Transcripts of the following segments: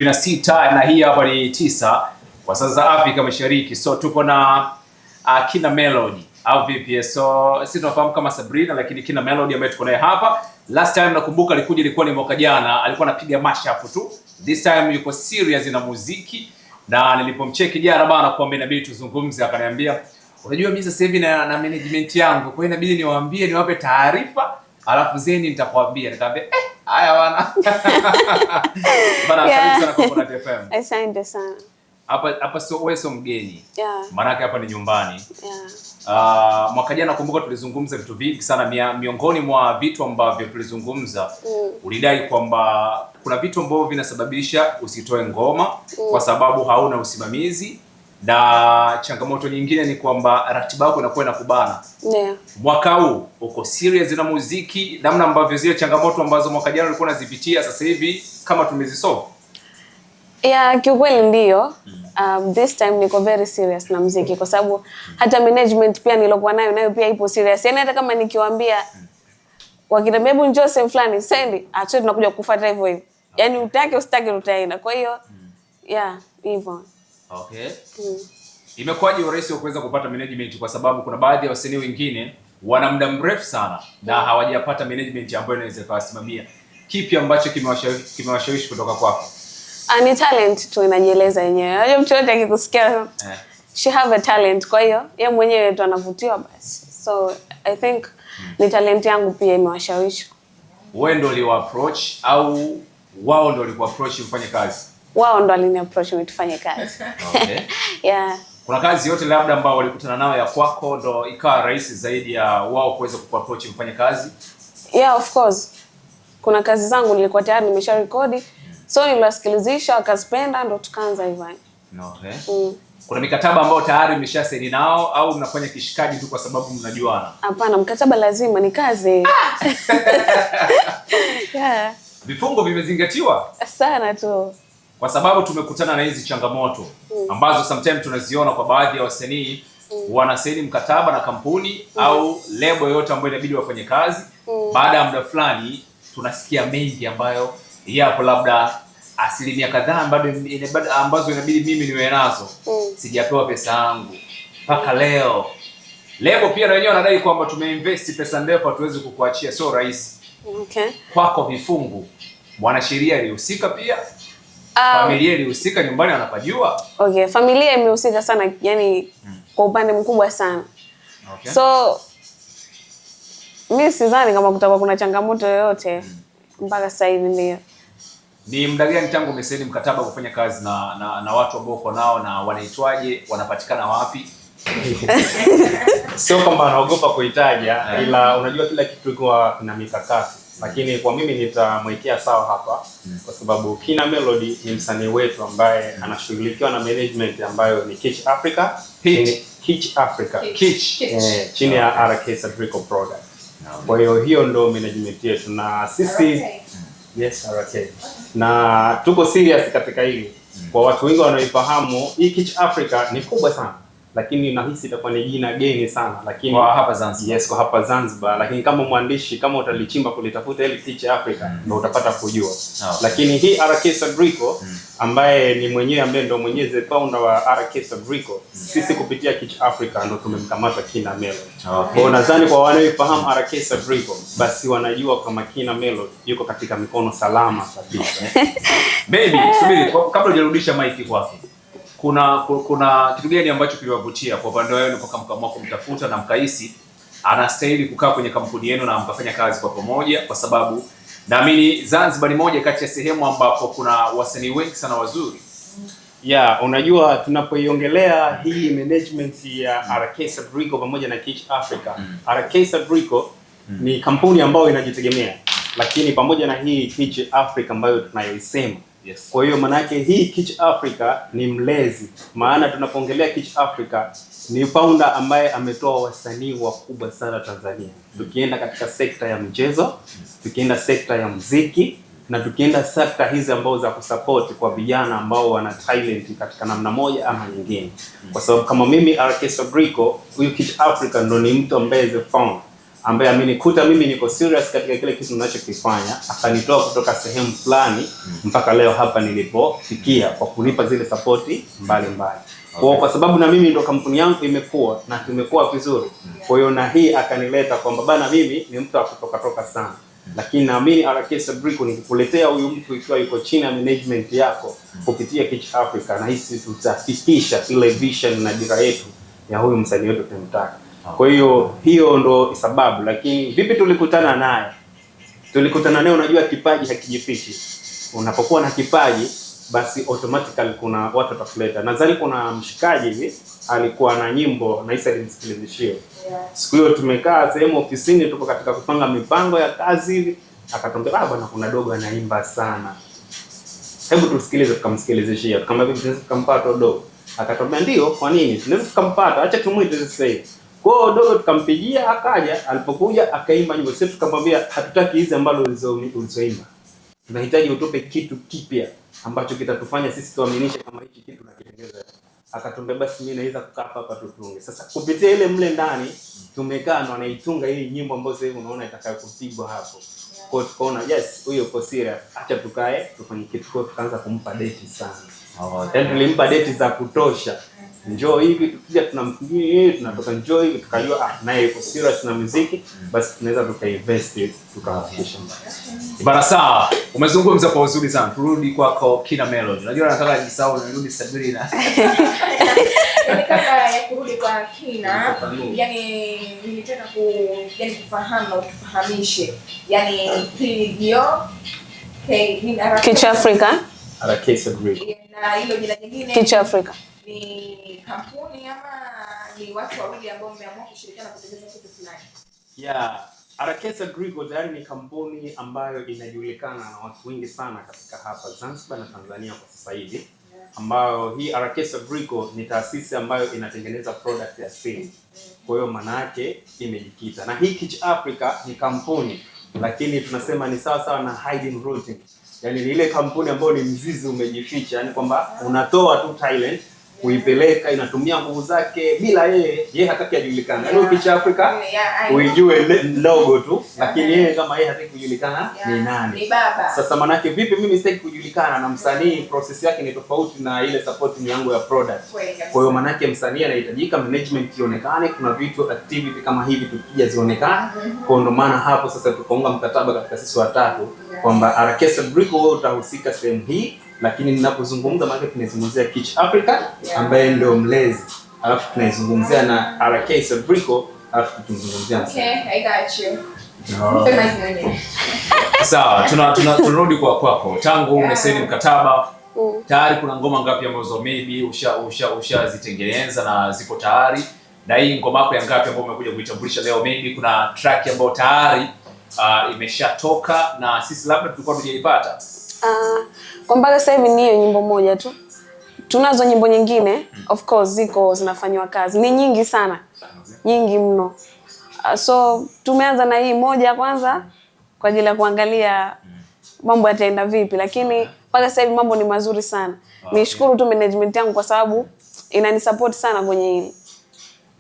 6 na hii hapa ni 9 kwa saa za Afrika Mashariki. So tuko na Kina Melody au vipi? So sisi tunafahamu kama Sabrina, lakini Kina Melody ambaye tuko naye hapa. Last time nakumbuka alikuja, ilikuwa ni mwaka jana, alikuwa anapiga mashup tu. This time yuko serious na muziki, na nilipomcheki jana bana kwa mimi inabidi tuzungumze, akaniambia unajua mimi sasa hivi na management yangu, kwa hiyo inabidi niwaambie, niwape taarifa alafu zeni nitakwambia. Nikamwambia haya bana. Bana karibu sana kwa Coconut FM. Asante sana. Hapa sio wewe, sio mgeni. Yeah. Maana hapa ni nyumbani. Yeah. Mwaka jana nakumbuka tulizungumza vitu vingi sana, miongoni mwa vitu ambavyo tulizungumza ulidai kwamba kuna vitu ambavyo vinasababisha usitoe ngoma kwa sababu hauna usimamizi, na changamoto nyingine ni kwamba ratiba yako inakuwa inakubana. Yeah. Mwaka huu uko serious na muziki, namna ambavyo zile changamoto ambazo mwaka jana ulikuwa unazipitia sasa hivi kama tumezisolve? Yeah, kiukweli ndio. This time niko very serious na muziki kwa sababu hata management pia nilokuwa nayo pia ipo serious. Yaani hata kama nikiwaambia wakiniambia hebu njoo sehemu fulani, sendi, acha tunakuja kufuata hivyo hivyo. Yaani utake usitake utaenda. Kwa hiyo yeah, hivyo. Okay. Imekuwaje urahisi wa kuweza kupata management, kwa sababu kuna baadhi ya wasanii wengine wana muda mrefu sana na hawajapata management ambayo inaweza kuwasimamia? Kipi ambacho kimewashawishi kutoka kwako? Ni talent tu inajieleza yenyewe. Unajua mtu yote akikusikia she have a talent, kwa hiyo yeye mwenyewe tu anavutiwa basi. So I think ni talent yangu pia imewashawishi. Wewe ndio uliwa approach au wao ndio walikuwa approach mfanye kazi? Wao ndio walini approach tufanye kazi. Okay. Yeah. Kuna kazi yote labda ambao walikutana nayo ya kwako ndio ikawa rahisi zaidi ya wao kuweza kuapproach mfanye kazi? Yeah, of course. Kuna kazi zangu nilikuwa tayari nimesha record. So niliwasikilizisha wakazipenda ndo tukaanza hivyo. Okay. Kuna mikataba ambayo tayari mmeshasaini nao au mnafanya kishikaji tu kwa sababu mnajuana? Hapana, mkataba lazima, ni kazi. Yeah. Vifungo vimezingatiwa Sana tu. Kwa sababu tumekutana na hizi changamoto ambazo sometimes tunaziona kwa baadhi ya wasanii wanasaini mkataba na kampuni au lebo yoyote ambayo inabidi wafanye kazi. Baada ya muda fulani tunasikia mengi ambayo yapo labda asilimia kadhaa ambazo inabidi mimi niwe nazo. Sijapewa pesa yangu mpaka leo. Lebo pia na wenyewe wanadai kwamba tumeinvest pesa ndefu hatuwezi kukuachia, sio rahisi. Okay. Kwako vifungu, mwanasheria alihusika pia? Familia ilihusika, nyumbani wanapajua? Okay, familia imehusika sana, yani kwa upande mkubwa sana. Okay. So mimi sidhani kama kutakuwa kuna changamoto yoyote mpaka sasa hivi. Ndio. Ni muda gani tangu umesaini mkataba kufanya kazi na watu ambao uko nao, na wanaitwaje, wanapatikana wapi? Sio kama anaogopa kuitaja, ila unajua kila kitu iko na mikakati. Lakini kwa mimi nitamwekea sawa hapa kwa sababu Kina Melody ni msanii wetu ambaye anashughulikiwa na management ambayo ni Kitsch Africa. Kitsch Africa. Kitsch. Chini ya RK Sadrico Product. Kwa hiyo ndo management yetu na sisi yes, RK. Na tuko serious katika hili. Kwa watu wengi wanaoifahamu, hii Kitsch Africa ni kubwa sana. Lakini nahisi itakuwa ni jina geni sana, lakini kwa hapa Zanzibar. Yes, kwa hapa Zanzibar, lakini kama mwandishi kama utalichimba kulitafuta ile Kitsch Africa ndio utapata kujua. Okay. Lakini hii RK Sadrico ambaye ni mwenyewe ambaye ndio mwenyewe the founder wa RK Sadrico, sisi kupitia Kitsch Africa ndio tumemkamata Kina Melody. Okay. Kwa nadhani kwa wanaoifahamu RK Sadrico basi wanajua kama Kina Melody yuko katika mikono salama kabisa. Baby, subiri kabla hujarudisha mic kwako. Kuna kitu gani ambacho kiliwavutia kwa upande wao mpaka mkaamua kumtafuta na mkahisi anastahili kukaa kwenye kampuni yenu na mkafanya kazi kwa pamoja? Kwa sababu naamini Zanzibar ni moja kati ya sehemu ambapo kuna wasanii wengi sana wazuri. Yeah, unajua tunapoiongelea hii management ya RK Sadrico pamoja na Kitsch Africa. RK Sadrico ni kampuni ambayo inajitegemea. Lakini pamoja na hii Kitsch Africa ambayo tunayoisema. Yes. Kwa hiyo maana yake hii Kitsch Africa ni mlezi. Maana tunapoongelea Kitsch Africa ni founder ambaye ametoa wasanii wakubwa sana Tanzania. Tukienda katika sekta ya mchezo, tukienda sekta ya muziki, na tukienda sekta hizi ambao za kusupport kwa vijana ambao wana talent katika namna moja ama nyingine. Kwa sababu kama mimi RK Sadrico, huyu Kitsch Africa ndo ni mtu ambaye the founder ambaye amenikuta mimi niko serious katika kile kitu ninachokifanya, akanitoa kutoka sehemu fulani mpaka leo hapa nilipofikia kwa kunipa zile support mbalimbali. Kwa sababu na mimi ndo kampuni yangu imekuwa na tumekuwa vizuri. Kwa hiyo na hii akanileta kwamba bana mimi ni mtu wa kutoka sana. Lakini naamini RK Sabrico nikikuletea huyu mtu ikiwa yuko chini ya management yako kupitia Kitch Africa, na hisi tutafikisha ile vision na dira yetu ya huyu msanii wetu tunamtaka. Kwa hiyo ndo sababu. Lakini vipi tulikutana naye? Tulikutana naye, unajua kipaji hakijifichi. Unapokuwa na kipaji basi automatically kuna watu watakuleta. Nadhani kuna mshikaji hivi alikuwa na nyimbo na Isa alimsikilizishia. Siku hiyo tumekaa sehemu ofisini, tuko katika kupanga mipango ya kazi hivi, akatuambia bwana kuna dogo anaimba sana, hebu tusikilize. Tukamsikilizishia, tukamwambia tunaweza tukampata dogo. Akatuambia ndio, kwa nini tunaweza tukampata, acha tumuite sasa hivi. Kwa hiyo dogo tukampigia, akaja. Alipokuja akaimba nyimbo, sisi tukamwambia hatutaki hizi ambazo ulizoimba, tunahitaji utupe kitu kipya ambacho kitatufanya sisi tuaminishe kama hichi kitu tunakitengeneza. Akatuambia basi mimi naweza kukaa hapa tutunge. Sasa kupitia ile mle ndani tumekaa ndo anaitunga hii nyimbo ambayo sasa hivi unaona itakayokupigwa hapo. Kwa hiyo tukaona yes, huyo uko serious, acha tukae tufanye kitu. Kwa tukaanza kumpa date sana. Yaani tulimpa date za kutosha. Njoo hivi, tukija tunampigia, tunatoka njoo hivi, tukajua naye yuko serious na muziki, basi tunaweza tukainvest tukafikisha mbali. Bana sawa, umezungumza kwa uzuri sana. Turudi kwako Kina Melody. Unajua nataka nisahau nirudi Sabrina. Yaani kabla ya kurudi kwa Kina, yani nilitaka kufahamu na utufahamishe. Yaani PGO Kitch Africa. RK Sabrico. Na hilo jina jingine Kitch Africa. Ni kampuni ama ni watu wawili ambao mmeamua kushirikiana kutengeneza kitu fulani? Yeah, RK Sabrico tayari ni kampuni ambayo inajulikana na watu wengi sana katika hapa Zanzibar na Tanzania kwa sasa hivi. Ambayo hii RK Sabrico ni taasisi ambayo inatengeneza product ya simu. Kwa hiyo maana yake imejikita. Na hii Kitch Africa ni kampuni, lakini tunasema ni sawa sawa na hidden rooting. Yaani ni ile kampuni ambayo ni mzizi umejificha, yani kwamba unatoa tu talent kuipeleka, inatumia nguvu zake bila yeye hataki ajulikane. Leo Kitch Africa uijue logo tu, lakini yeye kama yeye hataki kujulikana ni nani. Ni baba. Sasa manake vipi mimi sitaki kujulikana na msanii, process yake ni tofauti na ile support yangu ya product. Kwa hiyo manake msanii anahitajika management ionekane, kuna vitu activity kama hivi tukija zionekane. Kwa ndo maana hapo sasa tukaunga mkataba katika sisi watatu kwamba RK Sabrico wewe utahusika sehemu hii, lakini ninapozungumza maana tunazungumzia Kitch Africa ambaye ndio mlezi, alafu tunazungumzia na RK Sabrico, alafu tunazungumzia okay, I got you. Sawa, tunarudi kwa kwako. Tangu umesaini mkataba, tayari kuna ngoma ngapi ambazo maybe ushazitengeneza na ziko tayari? Na hii ngoma yako ya ngapi ambayo umekuja kuitambulisha leo, maybe kuna track ambayo tayari imeshatoka na sisi labda tulikuwa tujaipata? Kwa mpaka sasa hivi ni hiyo nyimbo moja tu. Tunazo nyimbo nyingine, of course ziko zinafanywa kazi. Ni nyingi sana. Nyingi mno. So tumeanza na hii moja kwanza kwa ajili ya kuangalia mambo yataenda vipi, lakini mpaka sasa hivi mambo ni mazuri sana. Nishukuru tu management yangu kwa sababu inanisupport sana kwenye hili.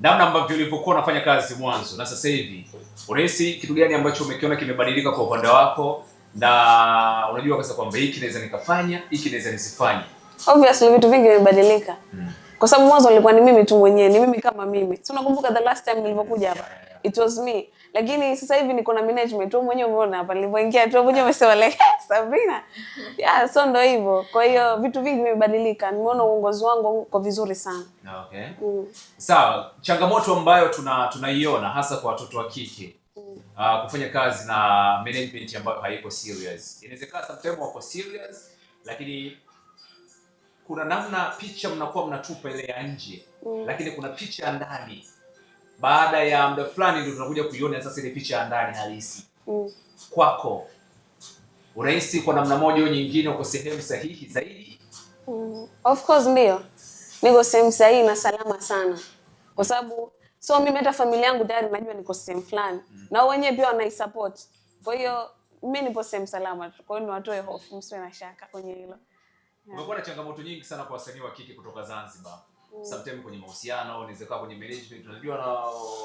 Namna ambavyo ulivyokuwa unafanya kazi mwanzo na sasa hivi, unahisi kitu gani ambacho umekiona kimebadilika kwa upande wako? Na unajua kwanza kwamba hiki naweza nikafanya, hiki naweza nisifanye. Obviously vitu vingi vimebadilika. Kwa sababu mwanzo nilikuwa ni mimi tu mwenyewe, ni mimi kama mimi. Si unakumbuka the last time nilipokuja hapa? It was me. Lakini sasa hivi niko na management tu mwenyewe, umeona hapa nilipoingia tu mwenyewe umesema like Sabrina. Yeah, so ndo hivyo. Kwa hiyo vitu vingi vimebadilika. Nimeona uongozi wangu uko vizuri sana. Okay. Sawa, changamoto ambayo tunaiona hasa kwa watoto wa kike. Kufanya kazi na management ambayo haiko serious. Inawezekana sometimes wako serious, lakini kuna namna picha mnakuwa mnatupa ile ya nje, lakini kuna picha ya ndani. Baada ya muda fulani ndio tunakuja kuiona sasa ile picha ya ndani halisi. Kwako, unahisi kwa namna moja au nyingine uko sehemu sahihi zaidi? Of course ndio. Niko sehemu sahihi na salama sana. Kwa sababu so mimi hata familia yangu tayari najua niko sehemu fulani. Na wenyewe pia wanaisupport. Kwa hiyo mimi nipo sehemu salama. Kwa hiyo niwatoe hofu, msiwe na shaka kwenye hilo. Umekuwa na changamoto nyingi sana kwa wasanii wa kike kutoka Zanzibar. Sometimes kwenye mahusiano, unaweza kuwa kwenye management, unajua na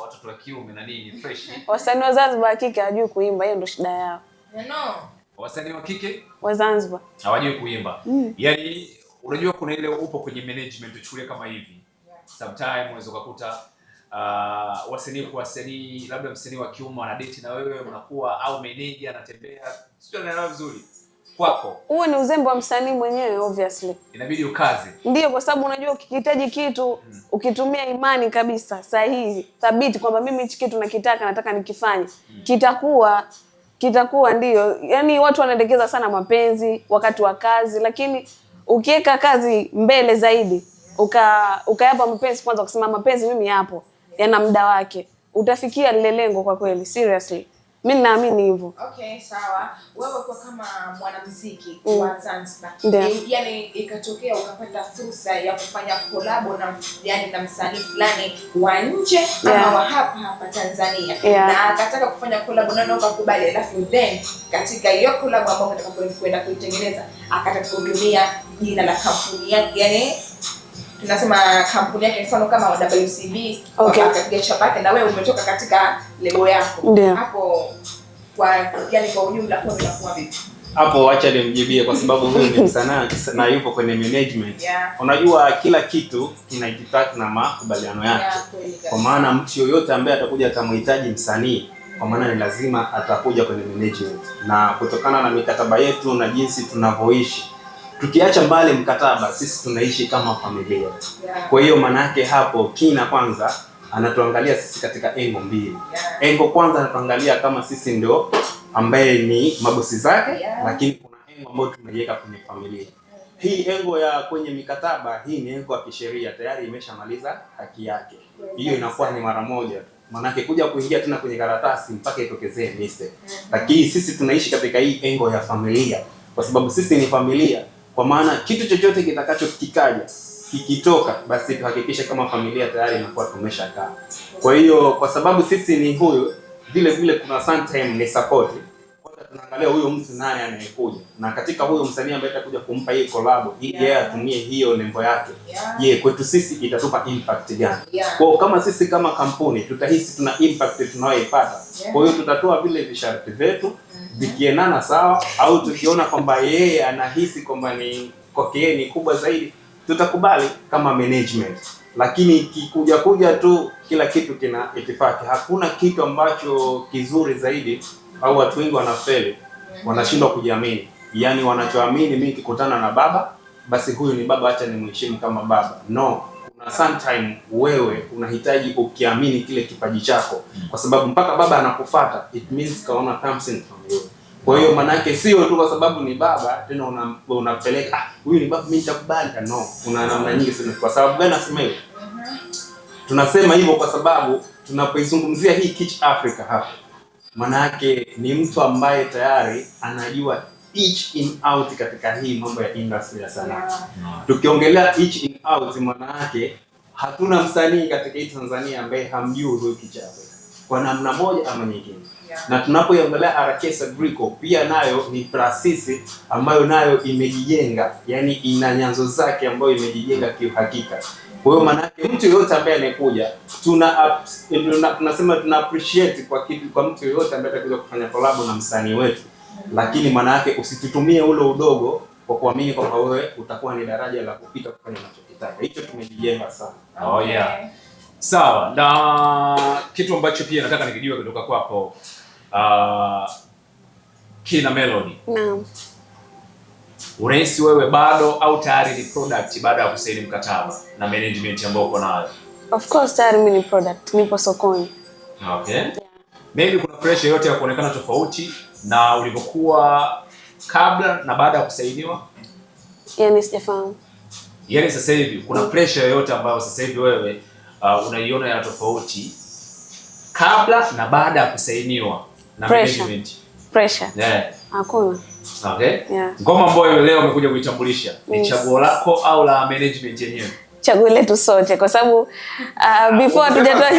watoto wa kiume na nini fresh. Wasanii wa Zanzibar wa kike hawajui kuimba, hiyo ndio shida yao. No. Wasanii wa kike Wa Zanzibar hawajui kuimba. Yaani unajua kuna ile upo kwenye management uchukulie kama hivi. Sometimes unaweza kukuta wasanii labda msanii wa kiume ana date na wewe unakuwa au manager anatembea. Sio anaelewa vizuri. Kwako. Huo ni uzembe wa msanii mwenyewe obviously. Inabidi ukaze. Ndio, kwa sababu unajua ukihitaji kitu ukitumia imani kabisa sahihi, thabiti kwamba mimi hichi kitu nataka nikifanye. Kitakuwa ndio. Yaani watu wanaendekeza sana mapenzi wakati wa kazi, lakini ukiweka kazi mbele zaidi, ukayapa mapenzi kwanza, kusema mapenzi mimi hapo yana muda wake, utafikia lile lengo kwa kweli, seriously. Mimi naamini hivyo. Okay, sawa. Wewe kwa kama mwanamuziki wa Zanzibar, yani ikatokea ukapata fursa ya kufanya collab na msanii fulani wa nje ama wa hapa Tanzania, na akataka kufanya collab na ukakubali, alafu then katika hiyo collab ambayo unataka kwenda kuitengeneza akataka kutumia jina la kampuni yake, yani tunasema kampuni yake mfano kama WCB, akapiga chapati na wewe umetoka katika lebo yako. Hapo kwa ujumla kwa inakuwa vipi? Hapo acha nimjibie kwa sababu huyu ni msanii na yupo kwenye management. Unajua kila kitu kina itifaki na makubaliano yake. Kwa maana mtu yoyote ambaye atakuja atamhitaji msanii, kwa maana ni lazima atakuja kwenye management. Na kutokana na mikataba yetu na jinsi tunavyoishi, tukiacha mbali mkataba, sisi tunaishi kama familia. Kwa hiyo maana yake hapo Kina kwanza anatuangalia sisi katika engo mbili. Engo kwanza anatuangalia kama sisi ndio ambaye ni mabosi zake, lakini kuna engo ambayo tumeiweka kwenye familia. Hii engo ya kwenye mikataba, hii ni engo ya kisheria, tayari imeshamaliza haki yake. Hiyo inakuwa ni mara moja tu. Maana kuja kuingia tena kwenye karatasi mpaka itokezee mistake. Lakini sisi tunaishi katika hii engo ya familia kwa sababu sisi ni familia. Kwa maana kitu chochote kitakachokikaja kikitoka, basi tuhakikishe kama familia tayari inakuwa tumeshakaa. Kwa hiyo kwa sababu sisi ni huyo, vile kuna sometime ni support. Kwanza tunaangalia huyo mtu nani anayekuja, na katika huyo msanii ambaye atakuja kumpa hii collab, yeye atumie hiyo nembo yake. Kwetu sisi itatupa impact gani? Kwa kama sisi kama kampuni tutahisi tuna impact tunayoipata. Kwa hiyo tutatoa vile visharti vyetu vikiendana sawa, au tukiona kwamba yeye anahisi kwamba ni kwake ni kubwa zaidi, tutakubali kama management. Lakini kuja tu kila kitu kina itifaki. Hakuna kitu ambacho kizuri zaidi, au watu wengi wanafeli, wanashindwa kujiamini. Yaani wanachoamini, mimi nikikutana na baba, basi huyu ni baba, acha nimheshimu kama baba. No, kuna sometime wewe unahitaji ukiamini kile kipaji chako, kwa sababu mpaka baba anakufuata, it means kaona something from you. Kwa hiyo maana yake sio tu kwa sababu ni baba tena unapeleka huyu ni baba mimi nitakubali. No, kuna namna nyingi sana. Kwa sababu gani nasema hivyo? Tunasema hivyo kwa sababu tunapoizungumzia hii Kitch Africa hapa, maana yake ni mtu ambaye tayari anajua each in out katika hii mambo ya industry ya sanaa. Tukiongelea each in out, maana yake hatuna msanii katika hii Tanzania ambaye hamjui huyu Kitch Africa kwa namna moja ama nyingine. Na tunapoangalia RKS Agricol pia nayo ni taasisi ambayo nayo imejijenga, yani ina nyanzo zake ambayo imejijenga kiuhakika. Kwa hiyo maana yake mtu yoyote ambaye anekuja tunasema tuna appreciate kwa mtu yoyote ambaye atakuja kufanya collab na msanii wetu. Lakini maana yake usitutumie ule udogo kwa kuamini kwamba wewe utakuwa ni daraja la kupita kufanya unachokitaka. Hicho tumejijenga sana. Sawa. Na kitu ambacho pia nataka nikijua kutoka kwako Kina Melody. Naam. Unahisi wewe bado au tayari ni product baada ya kusaini mkataba na management ambao uko nayo? Of course tayari mimi ni product, nipo sokoni. Okay. Maybe kuna pressure yote ya kuonekana tofauti na ulivyokuwa kabla na baada ya kusainiwa? Yaani sijafahamu. Yaani sasa hivi kuna pressure yote ambayo sasa hivi wewe unaiona ya tofauti kabla na baada ya kusainiwa na management? Pressure. Hakuna. Okay. Ngoma ambayo leo umekuja kuitambulisha ni chaguo lako au la management yenyewe? Chaguo letu sote kwa sababu before tujatoa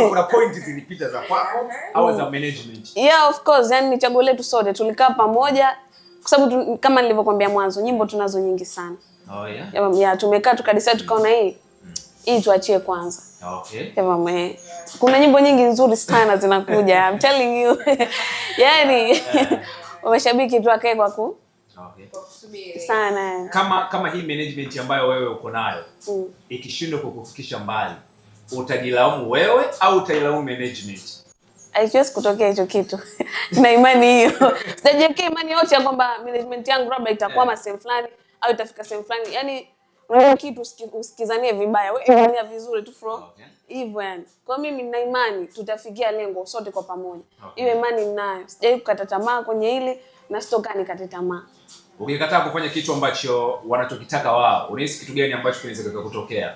kuna points zilipita za kwako au za management? Yeah, of course, yani ni chaguo letu sote. Tulikaa pamoja kwa sababu kama nilivyokuambia mwanzo, nyimbo tunazo nyingi sana. Oh yeah. Ya tumekaa tukadecide tukaona hii tuachie kwanza. Okay. Kuna nyimbo nyingi nzuri sana zinakuja. I'm telling you. Yani wameshabiki tu akae kwa Okay. Sana. Kama hii management ambayo wewe uko nayo ikishindwa kukufikisha mbali, utajilaumu wewe au utailaumu management? Haiwezi kutokea hicho kitu. Na imani hiyo. Sijajiwekea imani yote ya kwamba management yangu labda itakwama sehemu fulani au itafika sehemu fulani. Yani wewe kitu usikizanie vibaya. Wewe fanya vizuri tu from hivyo yani. Kwa mimi nina imani tutafikia lengo sote kwa pamoja. Hiyo imani ninayo. Sijai kukata tamaa kwenye hili na sitoka nikate tamaa. Ukikataa kufanya kitu ambacho wanachokitaka wao, unahisi kitu gani ambacho kinaweza kutokea?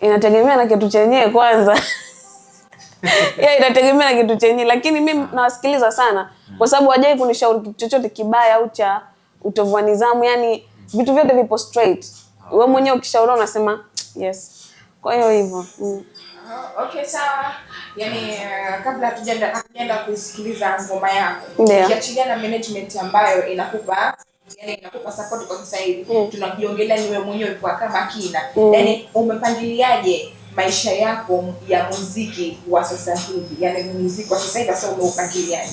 Inategemea na kitu chenyewe kwanza. Inategemea na kitu chenyewe, lakini mimi nawasikiliza sana kwa sababu hajai kunishauri kitu chochote kibaya au cha utovu wa nidhamu, yani vitu vyote vipo straight. Wewe mwenyewe ukishauriwa unasema yes. Kwa hiyo hivyo. Okay, sawa. Yani kabla hatujaenda kusikiliza ngoma yako, ukiachilia na management ambayo inakupa support kwa sasa hivi, tunakiongelea ni wewe mwenyewe kwa kama Kina. Yani umepangiliaje maisha yako ya muziki wa sasa hivi? Yani muziki wa sasa hivi sasa umeupangiliaje?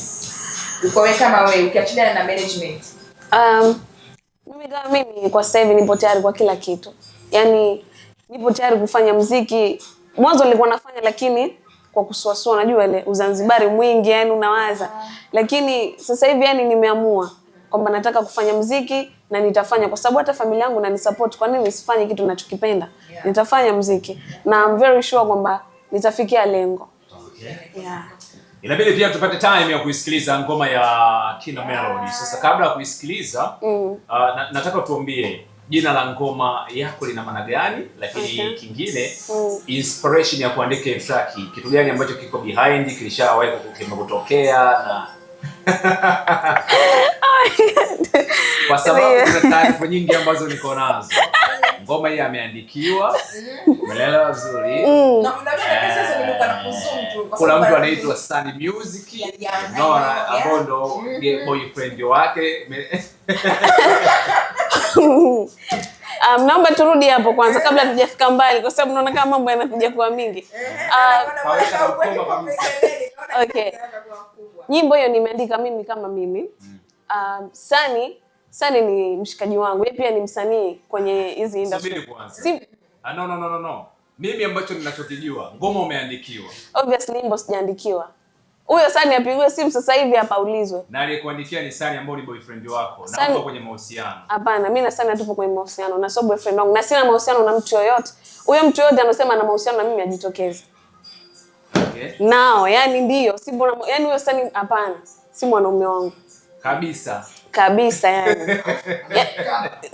Uko wewe kama wewe ukiachilia na management? Mimi kwa sasa hivi nipo tayari kwa kila kitu. Yani nipo tayari kufanya muziki. Mwanzo nilikuwa nafanya lakini kwa kusuasua, unajua ile Uzanzibari mwingi yani unawaza. Lakini sasa hivi yani nimeamua kwamba nataka kufanya muziki na nitafanya kwa sababu hata familia yangu inanisupport. Kwa nini nisifanye kitu ninachokipenda? Nitafanya muziki na I'm very sure kwamba nitafikia lengo. Okay. Yeah. Inabidi pia tupate time ya kuisikiliza ngoma ya Kina Melody. Sasa kabla ya kuisikiliza, nataka tuambie jina la ngoma yako lina maana gani, lakini kingine inspiration ya kuandika track, kitu gani ambacho kiko behind, kilishawahi kutokea na kwa sababu kuna taarifa nyingi ambazo niko nazo. Ngoma hii ameandikiwa, umeelewa vizuri. Na unajua sasa nilikuwa nakusumu tu. Kuna mtu anaitwa Sunny Music, Nora Abondo, boyfriend wake. Naomba turudi hapo kwanza kabla tujafika mbali kwa sababu naona kama mambo yanakuja kuwa mingi. Okay. Nyimbo hiyo nimeandika mimi kama mimi. Sunny ni mshikaji wangu. Yeye pia ni msanii kwenye hizi industry. No. Mimi ambacho ninachokijua, ngoma umeandikiwa. Obviously nyimbo sijaandikiwa. Huyo Sunny apigwe simu sasa hivi hapa ulizwe. Na aliyekuandikia ni Sunny ambao ni boyfriend wako na uko kwenye mahusiano. Hapana, mimi na Sunny hatupo kwenye mahusiano na sio boyfriend wangu na sina mahusiano na mtu yoyote. Huyo mtu yoyote anasema ana mahusiano na mimi ajitokeze. Okay. Nao, yani ndio, si mbona yani huyo Sunny hapana, si mwanaume wangu. Kabisa yani.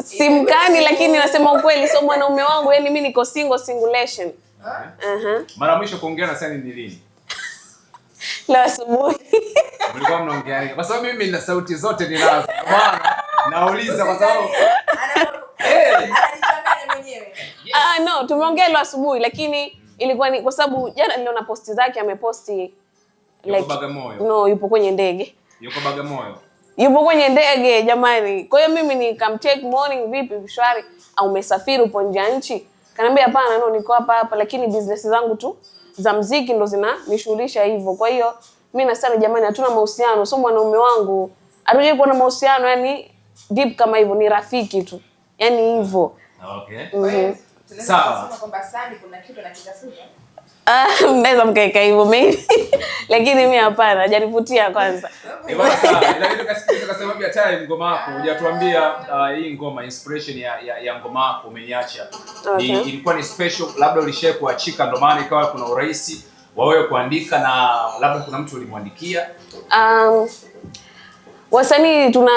Simkani lakini nasema ukweli sio mwanaume wangu, yani mimi niko singulation. Mara mwisho kuongea na Sunny ni lini? Leo asubuhi. Mlikuwa mnaongea nini? Kwa sababu mimi na sauti zote ninazo. Bwana, nauliza kwa sababu anajitanganya mwenyewe. No, tumeongea leo asubuhi lakini ilikuwa ni kwa sababu jana niliona posti zake ameposti like Bagamoyo. No, yupo kwenye ndege. Yuko Bagamoyo. Yupo kwenye ndege jamani. Kwa hiyo mimi nikamtake morning, vipi shwari au umesafiri upo nje ya nchi? Kaniambia hapana, no niko hapa lakini business zangu tu za muziki ndo zinanishughulisha hivyo. Kwa hiyo mimi na Sunny jamani hatuna mahusiano, sio mwanaume wangu. Hatujui kuwa na mahusiano yani deep kama hivyo, ni rafiki tu. Yani hivyo. Okay. Sawa. Kwamba Sunny kuna kitu anakitafuta. Mnaweza mkaeka hivyo maybe. Lakini mimi hapana, hajanivutia kwanza. Bwana sawa, lakini tukasikiliza kwa sababu ya time ngoma yako. Hujatuambia hii ngoma inspiration ya ngoma yako umeniacha. Ilikuwa ni special, labda ulishare kuachika ndio maana ikawa kuna urahisi wa wewe kuandika na labda kuna mtu ulimwandikia? Wasanii tuna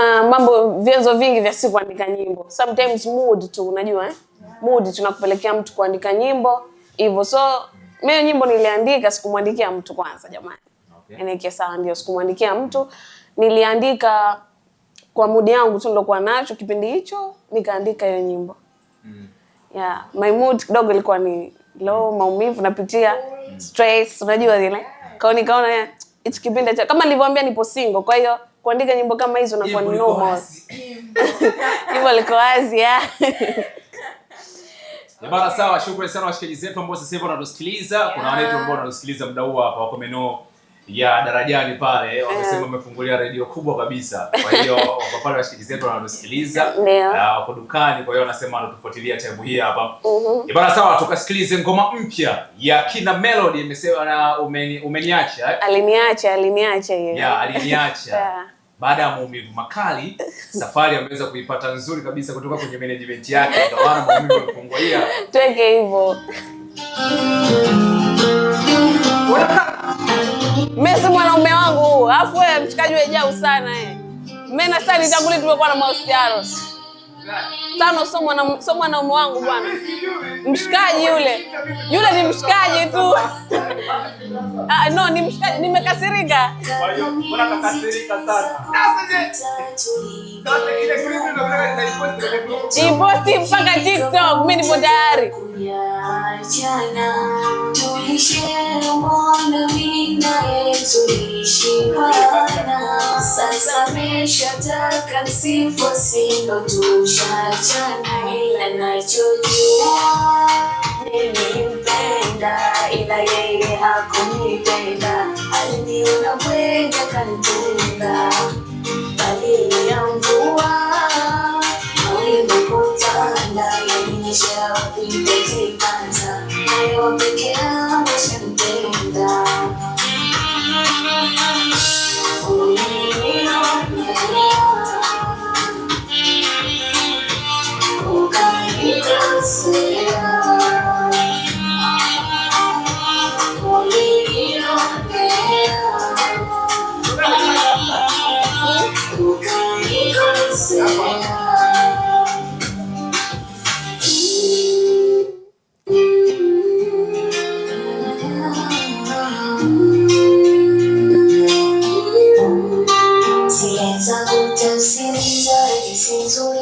vyanzo vingi vya siku kuandika nyimbo. Sometimes mood tu unajua mood tunakupelekea mtu kuandika nyimbo hivyo. So mimi nyimbo niliandika sikumwandikia mtu kwanza jamani. Okay. Sawa ndio sikumwandikia mtu. Niliandika kwa mood yangu tu nilokuwa nacho kipindi hicho nikaandika hiyo nyimbo. Yeah, my mood kidogo ilikuwa ni low, maumivu napitia, stress, unajua zile. Kwa nikaona hichi kipindi kama nilivyoambia nipo single, kwa hiyo kuandika nyimbo kama hizo na kwa normal. Hivyo liko wazi ya. Bana sawa, shukrani sana washikaji zetu ambao sasa hivi wanatusikiliza. Kuna wale ambao wanatusikiliza muda huu hapa wako maeneo ya Darajani pale, wamesema wamefungulia radio kubwa kabisa. Kwa hiyo wako pale washikaji zetu wanatusikiliza. Wako dukani, kwa hiyo wanasema wanatufuatilia time hii hapa. Bana sawa, tukasikilize ngoma mpya ya Kina Melody. Imesema na umeniacha. Aliniacha hiyo. Yeah, aliniacha. Baada ya maumivu makali, Safari ameweza kuipata nzuri kabisa kutoka kwenye management yake. Kwa maana maumivu yamepungulia. Tweke hivyo. Mimi mwanaume wangu, afu wewe mshikaji wejao sana Mimi na sasa nitangulia tumekuwa na mahusiano. Sana sio mwanaume wangu bwana. Mshikaji yule. Yule ni mshikaji tu. No, ni mshikaji, nimekasirika. Kwa hiyo unakasirika sana. Sasa ile clip ndio iposti mpaka TikTok, mimi nipo tayari. Sasa meshataka nisifo sindo tushachana, ila nachojua nilimpenda ila yeye hakunipenda, aliniona mwenye kanitenda dalili ya mvua mawingu kutanda, yaninyesha upinde kibanza nayo peke yangu shampenda.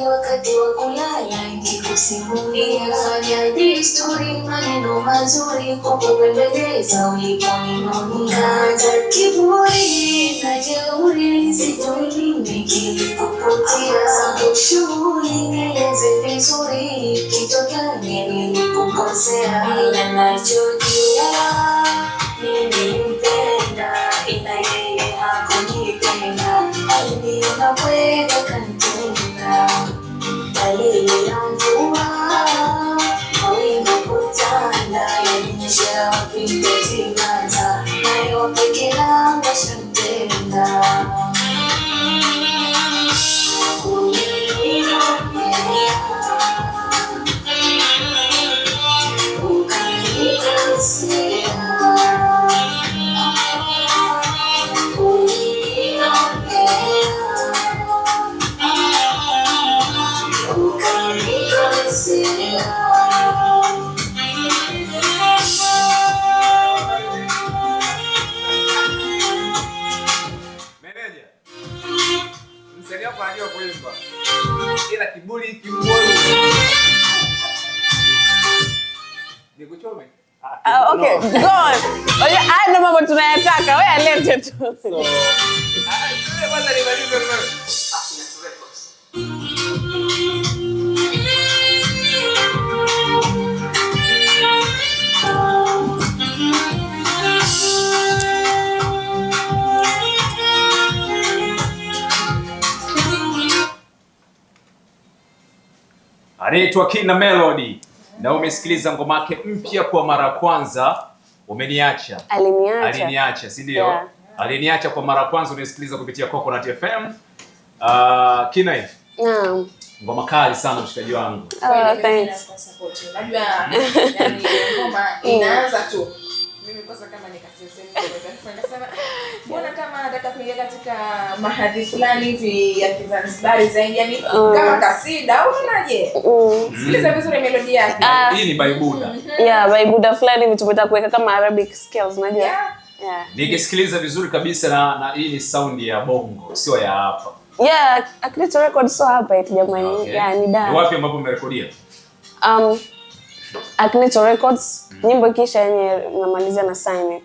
Wakati wa kulala nikikusimulia fanya desturi, maneno mazuri kukupendeza uliponinunia. Kaza kiburi na jeuri sijui nikikupotea, zangu shughuli nieleze vizuri, kitu gani nilikukosea, ila nachojua nilimpenda ila yeye hakunipenda, aliniona bwega kanitenda dalili ya mvua mawingu kutanda, yaninyesha upinde kibanza nayo peke yangu shampenda. Ila kiburi kimuone. Nikuchome? Okay, go on. Oye, haya ndo mambo tunayataka. Wewe alete tu. So, kwanza nimalize wewe. Anaitwa Kina Melody na umesikiliza ngoma yake mpya kwa mara kwanza, umeniacha. Aliniacha, si ndio? Yeah. Aliniacha kwa mara kwanza, unasikiliza kupitia Coconut FM. Kina hivi. Naam. Ngoma kali sana mshikaji wangu. Thanks. Unajua yani ngoma inaanza tu. Mimi kwanza kama nikasema mbona kama nataka kuingia katika mahadhi fulani hivi ya Kizanzibari zaidi, yani kama kasida au unaje? Sikiliza vizuri melodi yake. Hii ni Baibuda. Yeah, Baibuda fulani hivi tumetaka kuweka kama Arabic scales, unajua? Yeah. Nikisikiliza vizuri kabisa na hii ni sound ya bongo, sio ya hapa. Yeah, Aknito Records so hapa eti jamani. Okay. Yeah, ni da. Ni wapi ambapo umerekodia? Aknito Records, nyimbo kisha yenye namalizia na sign.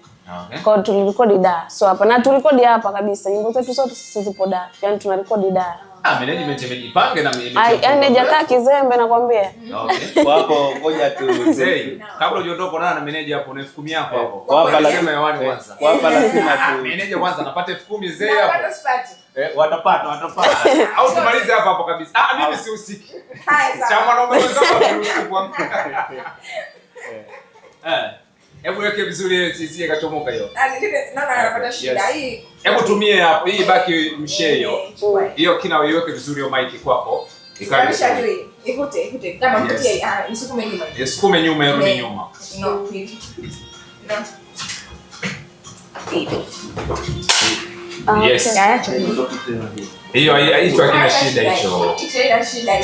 Okay. Kwa hiyo tulirekodi Dar. So hapa na tulirekodi hapa kabisa. Nyimbo zetu zote sisi zipo Dar. Yaani tunarekodi Dar. Management imejipange na yaani hajakaa kizembe nakwambia. Okay. Kwa hapo ngoja tu Zey, kabla hujaondoka na manager hapo na 10,000 yako hapo. Kwa hapa lazima hewani kwanza. Kwa hapa lazima tu Manager kwanza anapata 10,000 Zey hapo. Watapata. Au tumalize hapa hapo kabisa. Mimi sihusiki. Haya Chama na mwanzo hapo. Hebu weke vizuri sisi kachomoka hiyo. Naona anapata shida hii. Hebu tumie hapo. Hii baki msheyo. Hiyo kina uiweke vizuri hiyo mic kwako. Ikalisha juu. Ikute. Kama mtie isukume nyuma. Isukume nyuma, irudi nyuma. No, hivi. No. Yes. Hiyo hakina shida hicho. Shida.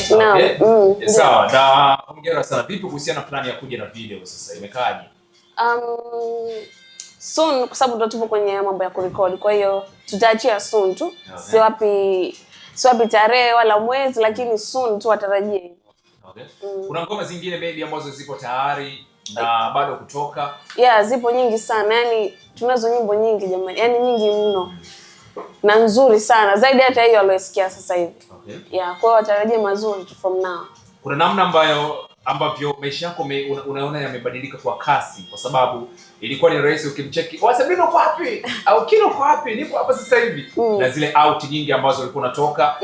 Sawa. Na hongera sana. Vipi kuhusiana na plan ya kuja na video sasa? Imekaaje? Soon kwa sababu ndo tupo kwenye mambo ya kurekodi. Kwa hiyo tutaachia soon tu. Okay. Si wapi tarehe wala mwezi lakini soon tu watarajie hivyo. Okay. Kuna ngoma zingine maybe ambazo zipo tayari na bado kutoka? Yeah, zipo nyingi sana. Yaani tunazo nyimbo nyingi jamani. Yaani nyingi mno. Na nzuri sana. Zaidi hata hiyo aliyosikia sasa hivi. Okay. Yeah, kwa hiyo watarajie mazuri tu from now. Kuna namna ambavyo maisha yako unaona yamebadilika kwa kasi kwa sababu ilikuwa ni rahisi ukimcheki Sabrina uko wapi au Kino uko wapi, nipo hapa sasa hivi na zile out nyingi ambazo ulikuwa unatoka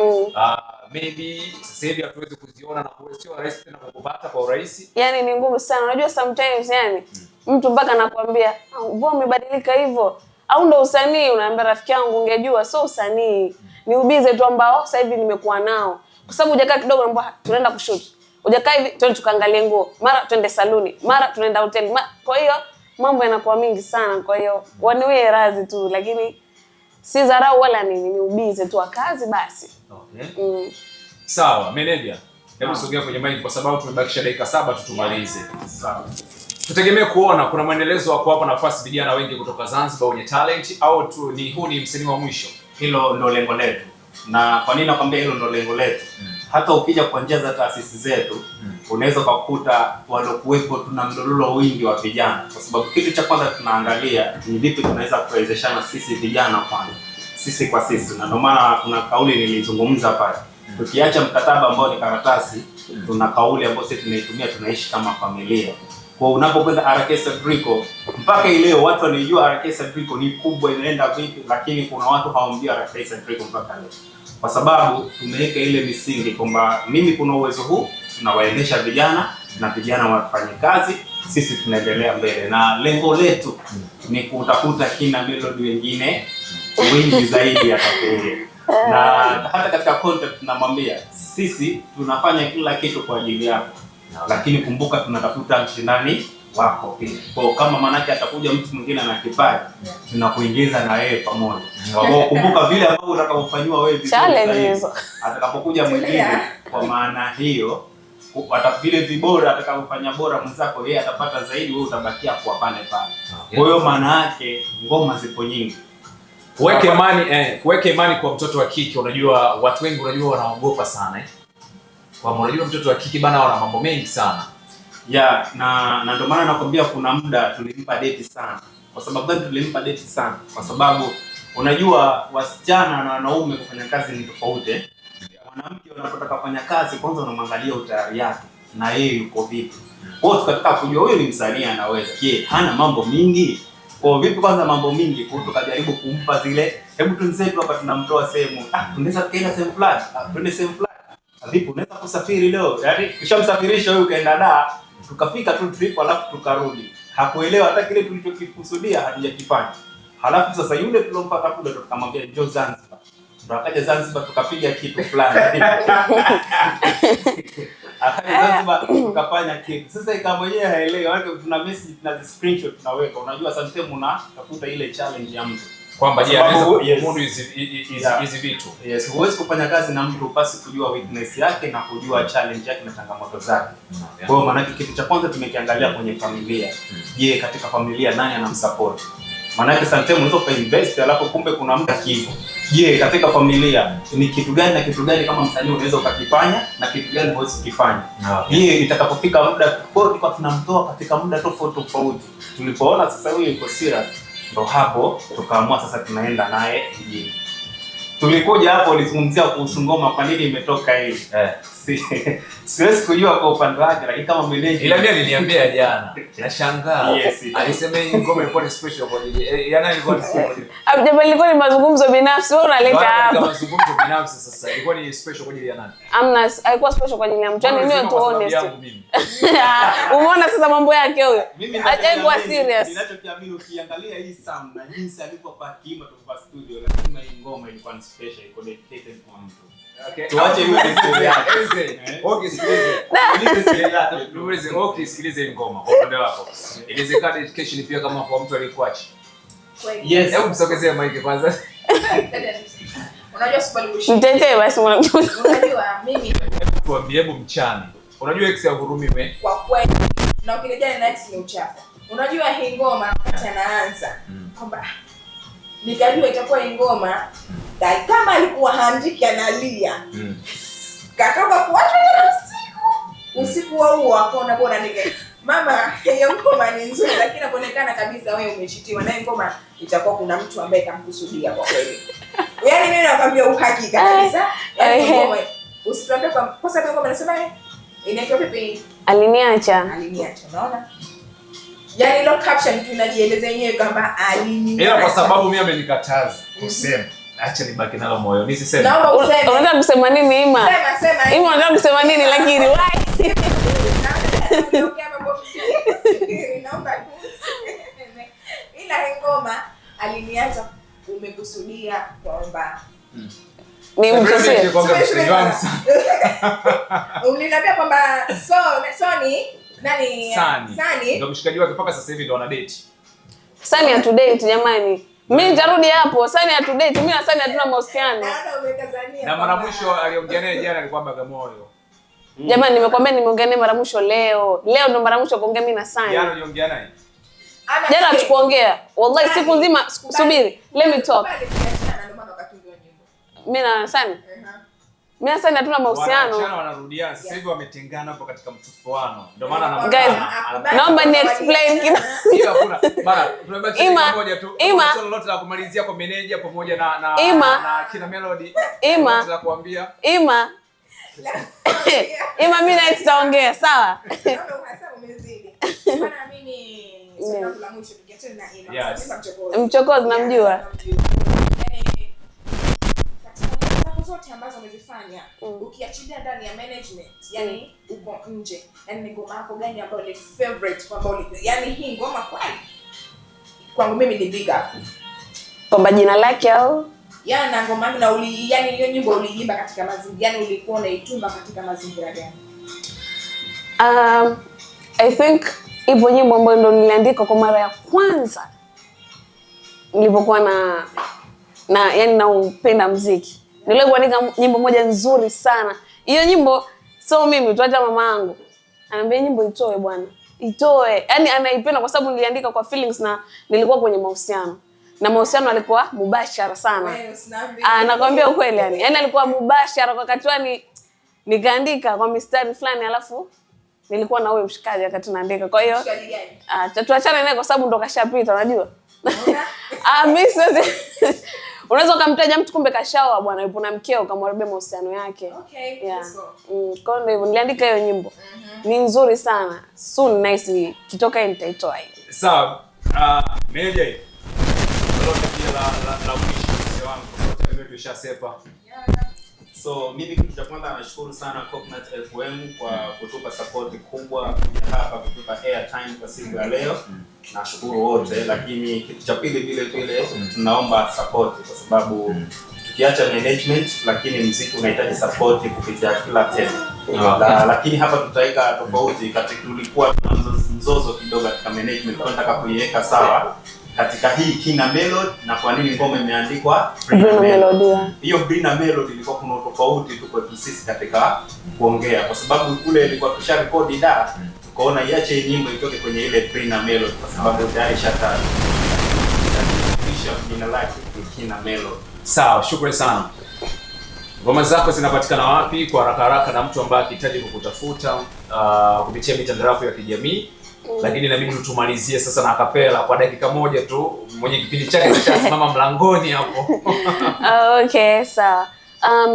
maybe sasa hivi hatuwezi kuziona na sio rahisi tena kukupata kwa urahisi. Yani ni ngumu sana. Unajua sometimes yani mtu mpaka anakuambia mbona umebadilika hivyo au ndo usanii, unaambia rafiki yangu ungejua sio usanii ni ubize tu ambao sasa hivi nimekuwa nao kwa sababu hujakaa kidogo naomba tunaenda kushoot. Hujakaa hivi twende tukaangalie nguo, mara twende saluni, mara tunaenda hoteli. Kwa hiyo mambo yanakuwa mingi sana. Kwa hiyo waniwe radhi tu lakini si dharau wala nini, ni ubize tu wa kazi basi. Okay. Sawa, manager. Hebu sogea kwenye mic kwa sababu tumebakisha dakika 7 tutumalize. Sawa. Tutegemea kuona kuna maendelezo wa kuwapa nafasi vijana wengi kutoka Zanzibar wenye talent au tu huu ni msanii wa mwisho. Hilo ndo lengo letu. Na kwa nini nakwambia hilo ndo lengo letu? Hata ukija kwa njia za taasisi zetu, unaweza kukuta walokuwepo tuna mdororo wingi wa vijana. Kwa sababu kitu cha kwanza tunaangalia ni vipi tunaweza kuwezeshana sisi vijana kwanza. Sisi kwa sisi. Na ndio maana kuna kauli nilizungumza pale. Tukiacha mkataba ambao ni karatasi, tuna kauli ambayo sisi tunaitumia, tunaishi kama familia. Kwa unapokwenda RK Sadrico, mpaka leo watu wanijua RK Sadrico ni kubwa inaenda vipi, lakini kuna watu hawamjui RK Sadrico mpaka leo. Kwa sababu tumeweka ile misingi kwamba mimi kuna uwezo huu, tunawaendesha vijana na vijana wafanye kazi, sisi tunaendelea mbele. Na lengo letu ni kutafuta kina melody wengine wengi zaidi atakayeye. Na hata katika content tunamwambia sisi tunafanya kila kitu kwa ajili yako. Lakini kumbuka tunatafuta mshindani wako pia. Kwa kama manake atakuja mtu mwingine ana kipaji, tunakuingiza na yeye pamoja. Kwa hiyo kumbuka vile ambavyo utakapofanywa wewe vizuri, atakapokuja mwingine kwa maana hiyo vile vibora atakapofanya bora mwenzako yeye atapata zaidi, wewe utabakia kwa pale pale. Kwa hiyo maana yake ngoma zipo nyingi. Kuweka imani kwa mtoto wa kike. Unajua watu wengi wanaogopa sana Kwa unajua mtoto wa kike bana wana mambo mengi sana. Na ndio maana nakwambia kuna muda tulimpa date sana. Kwa sababu gani tulimpa date sana? Kwa sababu unajua wasichana na wanaume kufanya kazi ni tofauti. Mwanamke unapotaka kufanya kazi kwanza unamwangalia utayari yake na yeye yuko vipi. Kwa hiyo tukataka kujua huyu ni msanii anaweza. Je, hana mambo mingi? Kwa vipi kwanza mambo mingi, kwa tukajaribu kumpa zile hebu tunzetu hapa tunamtoa sehemu. Tunaweza kaenda sehemu fulani. Twende sehemu fulani. Vipi unaweza kusafiri leo? Yaani kishamsafirisha huyu kaenda Dar, tukafika tu trip alafu tukarudi. Hakuelewa hata kile tulichokikusudia hatujakifanya. Halafu sasa yule tulompata kule tukamwambia njoo Zanzibar. Ndio akaja Zanzibar tukapiga kitu fulani. Akaja Zanzibar tukafanya kitu. Sasa ikawa mwenyewe haelewi, wale tuna message na screenshot tunaweka. Unajua sometimes unatafuta ile challenge ya mtu. Kwamba je, anaweza kumudu hizi vitu. Yes, huwezi kufanya kazi na mtu pasi kujua weakness yake na kujua challenge yake na changamoto zake. Kwa hiyo maana kitu cha kwanza tumekiangalia kwenye familia. Je, katika familia nani anamsupport? Maana yake sometimes unaweza kuinvest alafu kumbe kuna mtu akipo. Je, katika familia ni kitu gani na kitu gani kama msanii unaweza ukakifanya na kitu gani huwezi kufanya? Je, itakapofika muda kwa tunamtoa katika muda tofauti. Tulipoona sasa huyu yuko serious ndo hapo tukaamua sasa tunaenda naye mjini. Tulikuja hapo ulizungumzia kuhusu ngoma, kwa nini imetoka hii? Siwezi kujua kwa upande wake, lakini kama manager ila mimi aliniambia jana. Nashangaa. Yes. Alisema hii ngoma ilikuwa ni special kwa ajili. Yana ilikuwa ni special. Jamani, ilikuwa ni mazungumzo binafsi, wewe unaleta hapa. Kama mazungumzo binafsi sasa. Ilikuwa ni special kwa ajili ya nani? Amna, haikuwa special kwa ajili ya mtu. Yaani mimi tu honest. Umeona sasa mambo yake huyo. Hajaikuwa serious. Ninachokiamini ukiangalia hii sound na jinsi alivyokuwa kiima kwa studio, lazima hii ngoma ilikuwa ni special, iko dedicated kwa mtu. Okay. Tuache hiyo story yake. Okay, sikilize. Okay, sikilize ngoma kwa upande wako. Inawezekana education pia kama kwa mtu aliyekuacha. Yes. Hebu msogezee mic kwanza. Unajua sibali kushika. Mtetee basi mwanangu. Unajua mimi Tuambie hebu mchana. Unajua ex ya Hurumiwe? kwa kweli na ukirejea na ex ni uchafu. Unajua hii ngoma wakati anaanza kwamba nikajua itakuwa hii ngoma kama alikuwa handiki analia. Katoka kuacha usiku huo akaona bora nige mama hiyo ngoma ni nzuri, lakini inaonekana kabisa wewe umeshitiwa na ngoma, itakuwa kuna mtu ambaye kamkusudia kwa kweli. Yaani mimi nakwambia uhakika kabisa. Yaani ngoma usituambie kwa sababu ngoma nasema inaitwa vipi? Aliniacha, unaona? Yaani ile caption tunajieleza yenyewe kwamba aliniacha. Ila kwa sababu mimi amenikataza kusema. Acha nibaki nalo moyo. Nisiseme. Naomba useme. Unataka kusema nini Ima? Sema. Ima unataka kusema nini lakini why? Naomba ila ngoma aliniacha umekusudia kwamba ni mkosea. Uliniambia kwamba Sony nani? Sani. Ndio mshikaji wake mpaka sasa hivi ndio wana date. Sani ya to date jamani. Mimi nitarudi hapo. Sani ya to date. Mimi na Sani hatuna mahusiano. Na mara mwisho aliongea naye jana alikuwa Bagamoyo. Jamani, nimekwambia nimeongea naye mara mwisho leo. Leo ndo mara mwisho kuongea mimi na Sani. Jana uliongea naye? Jana hatukuongea. Wallahi siku nzima subiri. Let me talk. Mimi na Sani. Mimi na Sani hatuna mahusiano. Wanachana wanarudiana. Sasa hivi wametengana hapo katika mtufuano. Ndio maana guys, naomba ni explain kidogo. Hiyo hakuna. Bana, tunabaki moja tu. Swali lote la kumalizia kwa manager pamoja na kina Melody. La kuambia. Ima mimi na tutaongea sawa? Maana mimi sio la mwisho tukiachana na Ima. Mchokozi namjua. Zote ambazo umezifanya ukiachilia ndani ya management, yani uko nje, yani ni ngoma yako gani ambayo ni favorite kwamba yani hii ngoma kweli kwangu mimi ni big up kwamba jina lake au yani na ngoma na yani hiyo nyimbo uliimba katika mazingira, yani ulikuwa unaitumba katika mazingira gani? I think ipo nyimbo ambayo ndo niliandika kwa mara ya kwanza nilipokuwa na yani naupenda muziki. Nile kuandika nyimbo moja nzuri sana. Hiyo nyimbo sio mimi tu, hata mama yangu ananiambia nyimbo itoe bwana. Itoe. Yaani anaipenda kwa sababu niliandika kwa feelings na nilikuwa kwenye mahusiano. Na mahusiano alikuwa mubashara sana. Nakwambia ukweli yani. Yaani alikuwa mubashara kwa wakati wani nikaandika kwa mistari fulani alafu nilikuwa na huyo mshikaji wakati naandika. Kwa hiyo tuachane naye kwa sababu ndo kashapita unajua. Mimi siwezi unaweza kumtaja mtu kumbe kashaoa bwana yupo na mkeo ukamharibia mahusiano yake. Okay, let's go. Kwa hiyo niliandika hiyo nyimbo. Ni nzuri sana. Soon nice kitoka nitaitoa hiyo. Sawa. Meneja hii. Lolote pia la mwisho wangu kwa sababu tumeshasepa. So mimi kitu cha kwanza nashukuru sana Coconut FM kwa kutupa support kubwa hapa, kutupa airtime kwa siku ya leo. Nashukuru wote, lakini kitu cha pili vile tunaomba support kwa sababu tukiacha management lakini muziki unahitaji support kupitia kila tendo. Lakini hapa tutaweka tofauti katika tulikuwa na mzozo kidogo katika management, tunataka kuiweka sawa katika hii Kina Melody na kwa nini ngoma imeandikwa Brina Melody. Hiyo Brina Melody ilikuwa kuna tofauti tu kwa sisi katika kuongea kwa sababu kule ilikuwa tusha record tukaona iache nyimbo itoke kwenye ile Brina Melody kwa sababu tayari shata kisha jina lake Kina Melody. Sawa, shukrani sana. Ngoma zako zinapatikana wapi kwa haraka na mtu ambaye akihitaji kukutafuta kupitia mitandao yako ya kijamii lakini inabidi utumalizie sasa na acapella kwa dakika moja tu. Mwenye kipindi chake kitasimama mlangoni hapo. Okay, sawa.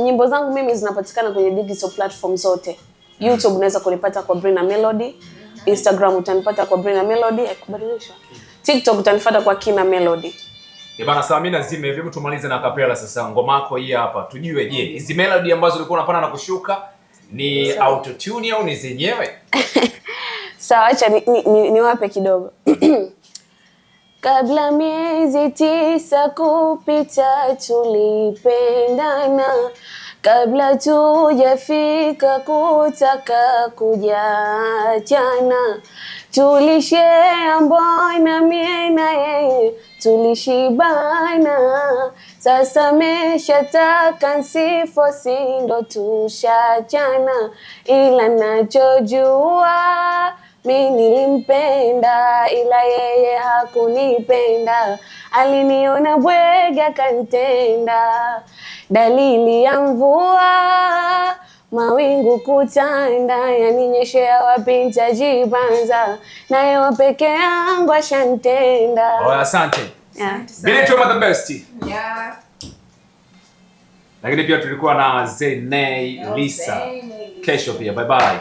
Nyimbo zangu mimi zinapatikana kwenye digital platform zote. YouTube unaweza kunipata kwa Brina Melody, Instagram utanipata kwa Brina Melody, kubadilishwa. TikTok utanifuata kwa Kina Melody. Bana, sawa, mimi nazime hivi tumalize na acapella sasa. Ngoma yako hii hapa. Tujue je, hizi melody ambazo ulikuwa unapanda na kushuka ni auto tune au ni zenyewe? Sawa, acha niwape kidogo. Kabla miezi 9 kupita tulipendana, kabla tujafika kutaka kujaachana, tulishare mbona mie na yeye tulishibana, sasa meshataka nsifo sindo tushachana, ila nachojua mi nilimpenda ila yeye hakunipenda, aliniona bwega kantenda, dalili ya mvua mawingu kutanda, yaninyeshea wapi nitajibanza, naye wa peke yangu ashantenda. Oh, asante. Yeah. Vile tu the best. Yeah. Lakini pia tulikuwa na Zenay Lisa. Kesho pia. Bye bye.